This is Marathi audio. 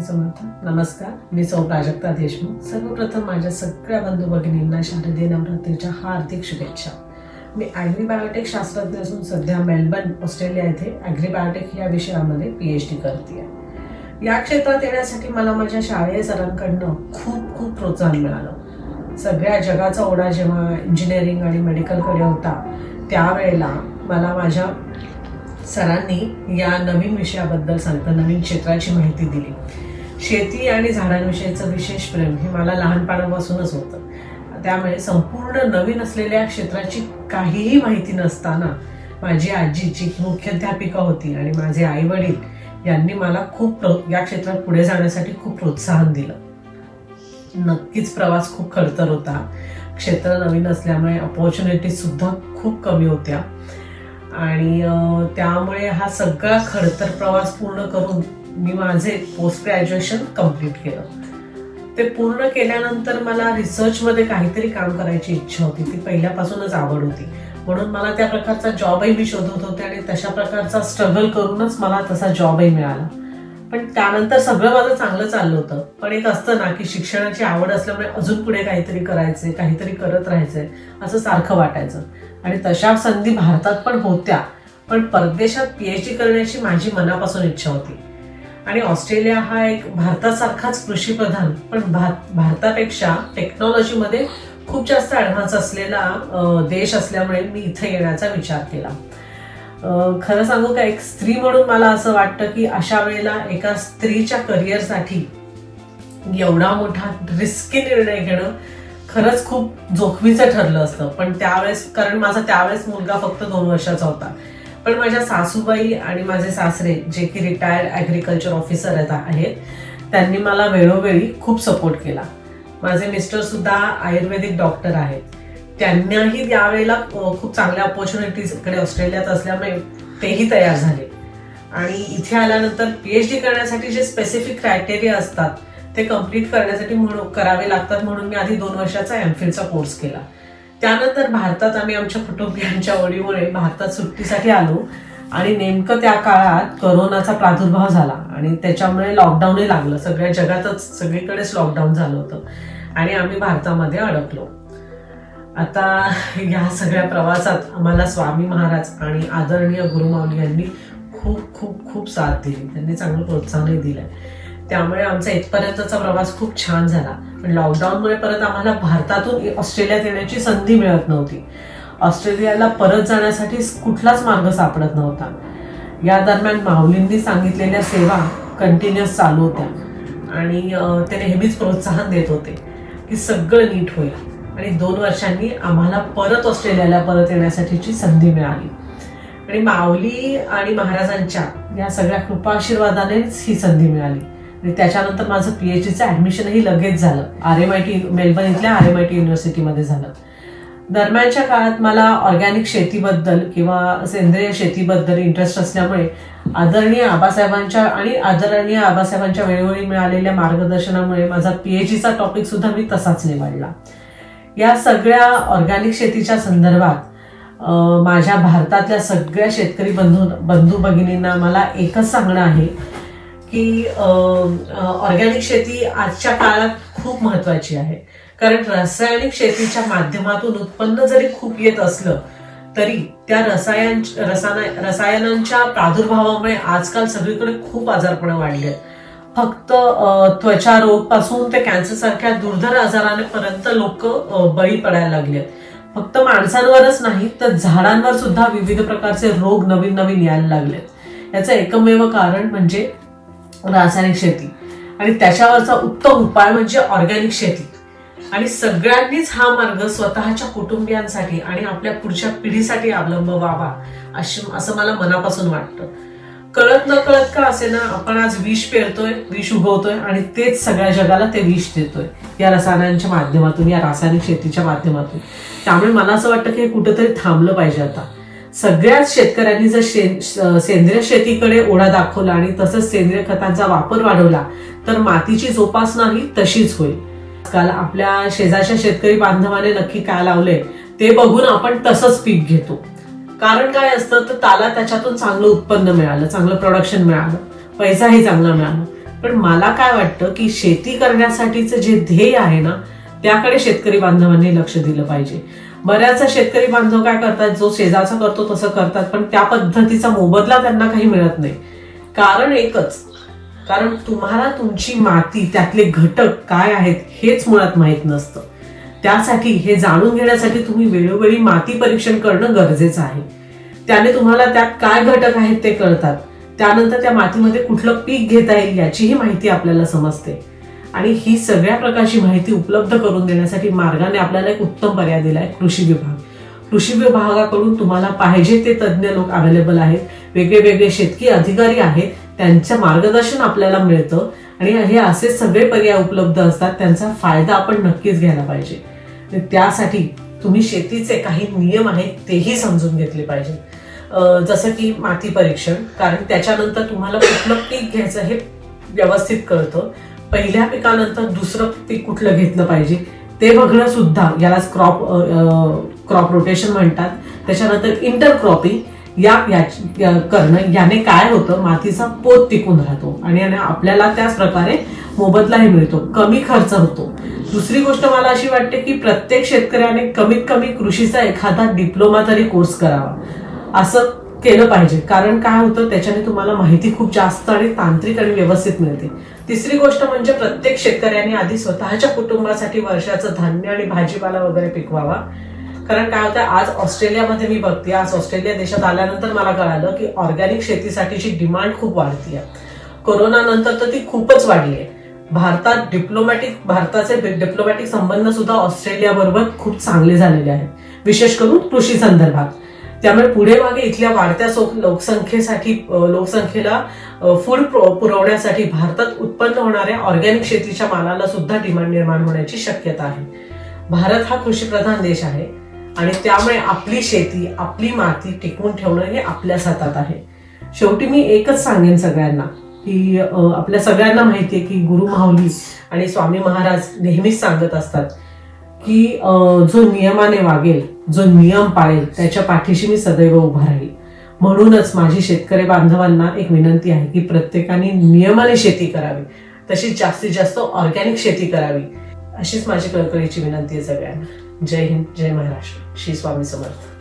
समर्थ. नमस्कार, मी सौ प्राजक्ता देशमुख. सर्वप्रथम माझ्या सगळ्या बंधू भगिनींना शारदीय नवरात्रीच्या हार्दिक शुभेच्छा. मी ॲग्रीबायोटेक शास्त्रज्ञ असून सध्या मेलबर्न, ऑस्ट्रेलिया येथे ॲग्रीबायोटेक या विषयामध्ये PhD करते आहे. या क्षेत्रात येण्यासाठी मला माझ्या शालेय सरांकडनं खूप प्रोत्साहन मिळालं. सगळ्या जगाचा ओढा जेव्हा इंजिनिअरिंग आणि मेडिकलकडे होता त्यावेळेला मला माझ्या सरांनी या नवीन विषयाबद्दल सांगता नवीन क्षेत्राची माहिती दिली. शेती आणि झाडांविषयीचं विशेष प्रेम हे मला लहानपणापासूनच होतं. त्यामुळे संपूर्ण नवीन असलेल्या क्षेत्राची काहीही माहिती नसताना माझी आजी जी मुख्याध्यापिका होती आणि माझे आई वडील यांनी मला या क्षेत्रात पुढे जाण्यासाठी खूप प्रोत्साहन दिलं. नक्कीच प्रवास खूप खडतर होता. क्षेत्र नवीन असल्यामुळे अपॉर्च्युनिटीज सुद्धा खूप कमी होत्या आणि त्यामुळे हा सगळा खडतर प्रवास पूर्ण करून मी माझे पोस्ट ग्रॅज्युएशन कंप्लीट केलं. ते पूर्ण केल्यानंतर मला रिसर्चमध्ये काहीतरी काम करायची इच्छा होती. ती पहिल्यापासूनच आवड होती, म्हणून मला त्या प्रकारचा जॉबही मी शोधत होते आणि तशा प्रकारचा स्ट्रगल करूनच मला तसा जॉबही मिळाला. पण त्यानंतर सगळं माझं चांगलं चाललं होतं. पण एक असतं ना की शिक्षणाची आवड असल्यामुळे अजून पुढे काहीतरी करायचंय, काहीतरी करत राहायचंय असं सारखं वाटायचं. आणि तशा संधी भारतात पण होत्या, पण परदेशात PhD करण्याची माझी मनापासून इच्छा होती. आणि ऑस्ट्रेलिया हा एक भारतासारखाच कृषीप्रधान पण भारतापेक्षा टेक्नॉलॉजीमध्ये खूप जास्त ॲडव्हान्स असलेला देश असल्यामुळे मी इथे येण्याचा विचार केला. खरं सांगू का, एक स्त्री म्हणून मला असं वाटतं की अशा वेळेला एका स्त्रीच्या करिअरसाठी एवढा मोठा रिस्की निर्णय घेणं खरंच खूप जोखमीचं ठरलं असतं. पण त्यावेळेस, कारण माझा त्यावेळेस मुलगा फक्त 2 वर्षाचा होता, पण माझ्या सासूबाई आणि माझे सासरे जे की रिटायर्ड ॲग्रिकल्चर ऑफिसर आहेत त्यांनी मला वेळोवेळी खूप सपोर्ट केला. माझे मिस्टर सुद्धा आयुर्वेदिक डॉक्टर आहेत. त्यांनाही यावेळेला खूप चांगल्या ऑपॉर्च्युनिटीजकडे ऑस्ट्रेलियात असल्यामुळे तेही तयार झाले. आणि इथे आल्यानंतर PhD करण्यासाठी जे स्पेसिफिक क्रायटेरिया असतात ते कम्प्लीट करण्यासाठी करावे लागतात, म्हणून मी आधी 2 वर्षाचा MPhilचा कोर्स केला. त्यानंतर भारतात आम्ही आमच्या कुटुंबियांच्या ओढीमुळे भारतात सुट्टीसाठी आलो आणि नेमकं त्या काळात कोरोनाचा प्रादुर्भाव झाला आणि त्याच्यामुळे लॉकडाऊनही लागलं. सगळ्या जगातच सगळीकडेच लॉकडाऊन झालं होतं आणि आम्ही भारतामध्ये अडकलो. आता या सगळ्या प्रवासात आम्हाला स्वामी महाराज आणि आदरणीय गुरुमाऊली यांनी खूप साथ दिली. त्यांनी चांगलं प्रोत्साहनही दिलंय. त्यामुळे आमचा इथपर्यंतचा प्रवास खूप छान झाला. पण लॉकडाऊनमुळे परत आम्हाला भारतातून ऑस्ट्रेलियात येण्याची संधी मिळत नव्हती. ऑस्ट्रेलियाला परत जाण्यासाठी कुठलाच मार्ग सापडत नव्हता. या दरम्यान माऊलींनी सांगितलेल्या सेवा कंटिन्युअस चालू होत्या आणि ते नेहमीच प्रोत्साहन देत होते की सगळं नीट होईल. आणि 2 वर्षांनी आम्हाला परत ऑस्ट्रेलियाला परत येण्यासाठीची संधी मिळाली आणि माऊली आणि महाराजांच्या या सगळ्या कृपाआशीर्वादानेच ही संधी मिळाली. आणि त्याच्यानंतर माझं PhDचं ऍडमिशनही लगेच झालं. RMIT मेलबर्न इथल्या RMIT युनिव्हर्सिटीमध्ये झालं. दरम्यानच्या काळात मला ऑर्गॅनिक शेतीबद्दल किंवा सेंद्रिय शेतीबद्दल इंटरेस्ट असल्यामुळे आदरणीय आबासाहेबांच्या वेळोवेळी मिळालेल्या मार्गदर्शनामुळे माझा PhDचा टॉपिक सुद्धा मी तसाच निवडला. या सगळ्या ऑर्गॅनिक शेतीच्या संदर्भात माझ्या भारतातल्या सगळ्या शेतकरी बंधू भगिनींना मला एकच सांगणं आहे की ऑर्गॅनिक शेती आजच्या काळात खूप महत्वाची आहे. कारण रासायनिक शेतीच्या माध्यमातून उत्पन्न जरी खूप येत असलं तरी त्या रसायनांच्या प्रादुर्भावामुळे आजकाल सगळीकडे खूप आजारपण वाढले. फक्त त्वचा रोग पासून ते कॅन्सर सारख्या दुर्धर आजारांपर्यंत लोक बळी पडायला लागले. फक्त माणसांवरच नाही तर झाडांवर सुद्धा विविध प्रकारचे रोग नवीन यायला लागले. याचं एकमेव कारण म्हणजे रासायनिक शेती आणि त्याच्यावरचा उत्तम उपाय म्हणजे ऑर्गॅनिक शेती. आणि सगळ्यांनीच हा मार्ग स्वतःच्या कुटुंबियांसाठी आणि आपल्या पुढच्या पिढीसाठी अवलंबवावा असं मला मनापासून वाटतं. कळत न कळत का असे ना, आपण आज विष पेरतोय, विष उगवतोय आणि तेच सगळ्या जगाला ते विष देतोय या रसायनांच्या माध्यमातून, या रासायनिक शेतीच्या माध्यमातून. त्यामुळे मला असं वाटतं की हे कुठेतरी थांबलं पाहिजे. आता सगळ्याच शेतकऱ्यांनी जर सेंद्रिय शेतीकडे ओढा दाखवला आणि तसंच सेंद्रिय खतांचा वापर वाढवला तर मातीची जोपासना ही तशीच होईल. आजकाल आपल्या शेजारच्या शेतकरी बांधवाने नक्की काय लावलंय ते बघून आपण तसंच पीक घेतो. कारण काय असतं तर त्याला त्याच्यातून चांगलं उत्पन्न मिळालं, चांगलं प्रोडक्शन मिळालं, पैसाही चांगला मिळाला. पण पण मला काय वाटतं की शेती करण्यासाठीचं जे ध्येय आहे ना, त्याकडे शेतकरी बांधवांनी लक्ष दिलं पाहिजे. बऱ्याचदा शेतकरी बांधव काय करतात, जो शेजारचा करतो तसं करतात, पण त्या पद्धतीचा मोबदला त्यांना काही मिळत नाही. कारण एकच, कारण तुम्हाला तुमची माती, त्यातले घटक काय आहेत हेच मुळात माहीत नसतं. त्यासाठी हे जाणून घेण्यासाठी तुम्ही वेळोवेळी माती परीक्षण करणं गरजेचं आहे. त्याने तुम्हाला त्यात काय घटक आहेत ते कळतात. त्यानंतर त्या मातीमध्ये कुठलं पीक घेता येईल याचीही माहिती आपल्याला समजते. आणि ही सगळ्या प्रकारची माहिती उपलब्ध करून देण्यासाठी मार्गाने आपल्याला एक उत्तम पर्याय दिलाय कृषी विभाग. कृषी विभागाकडून तुम्हाला पाहिजे ते तज्ज्ञ लोक अवेलेबल आहेत, वेगळे वेगळे शेतकी अधिकारी आहेत, त्यांचं मार्गदर्शन आपल्याला मिळतं आणि हे असे सगळे पर्याय उपलब्ध असतात. त्यांचा फायदा आपण नक्कीच घ्यायला पाहिजे. त्यासाठी तुम्ही शेतीचे काही नियम आहेत तेही समजून घेतले पाहिजे. जसं की माती परीक्षण, कारण त्याच्यानंतर तुम्हाला कुठलं पीक घ्यायचं हे व्यवस्थित कळतं. पहिल्या पिकानंतर दुसरं पीक कुठलं घेतलं पाहिजे ते बघणं सुद्धा, यालाच क्रॉप रोटेशन म्हणतात. त्याच्यानंतर इंटरक्रॉपिंग करणं, याने काय होतं, मातीचा पोत टिकून राहतो आणि आपल्याला त्याच प्रकारे मोबदलाही मिळतो, कमी खर्च होतो. दुसरी गोष्ट मला अशी वाटते की प्रत्येक शेतकऱ्याने कमीत कमी कृषीचा एखादा डिप्लोमा तरी कोर्स करावा, असं केलं पाहिजे. कारण काय होतं, त्याच्याने तुम्हाला माहिती खूप जास्त आणि तांत्रिक आणि व्यवस्थित मिळते. तिसरी गोष्ट म्हणजे प्रत्येक शेतकऱ्याने आधी स्वतःच्या कुटुंबासाठी वर्षाचं धान्य आणि भाजीपाला वगैरे पिकवावा. कारण काय होतं, आज ऑस्ट्रेलियामध्ये मी बघते, आज ऑस्ट्रेलिया देशात आल्यानंतर मला कळालं की ऑर्गॅनिक शेतीसाठीची डिमांड खूप वाढतीये. कोरोना नंतर तर ती खूपच वाढली आहे. भारताचे डिप्लोमॅटिक संबंध सुद्धा ऑस्ट्रेलिया बरोबर खूप चांगले झालेले आहेत, विशेष करून कृषी संदर्भात. त्यामुळे पुढे मागे इथल्या वाढत्या लोकसंख्येला फूड पुरवण्यासाठी भारतात उत्पन्न होणाऱ्या ऑर्गॅनिक शेतीच्या मालाला सुद्धा डिमांड निर्माण होण्याची शक्यता आहे. भारत हा कृषीप्रधान देश आहे आणि त्यामुळे आपली शेती, आपली माती टिकवून ठेवणं हे आपल्याच हातात आहे. शेवटी मी एकच सांगेन सगळ्यांना की आपल्या सगळ्यांना माहितीये की गुरु माऊली आणि स्वामी महाराज नेहमीच सांगत असतात की जो नियमाने वागेल, जो नियम पाळेल, त्याच्या पाठीशी मी सदैव उभा राहील. म्हणूनच माझी शेतकरी बांधवांना एक विनंती आहे की प्रत्येकाने नियमाने शेती करावी, तशीच जास्तीत जास्त ऑर्गॅनिक शेती करावी, अशीच माझी कळकळीची विनंती आहे सगळ्यांना. जय हिंद, जय महाराष्ट्र, श्री स्वामी समर्थ.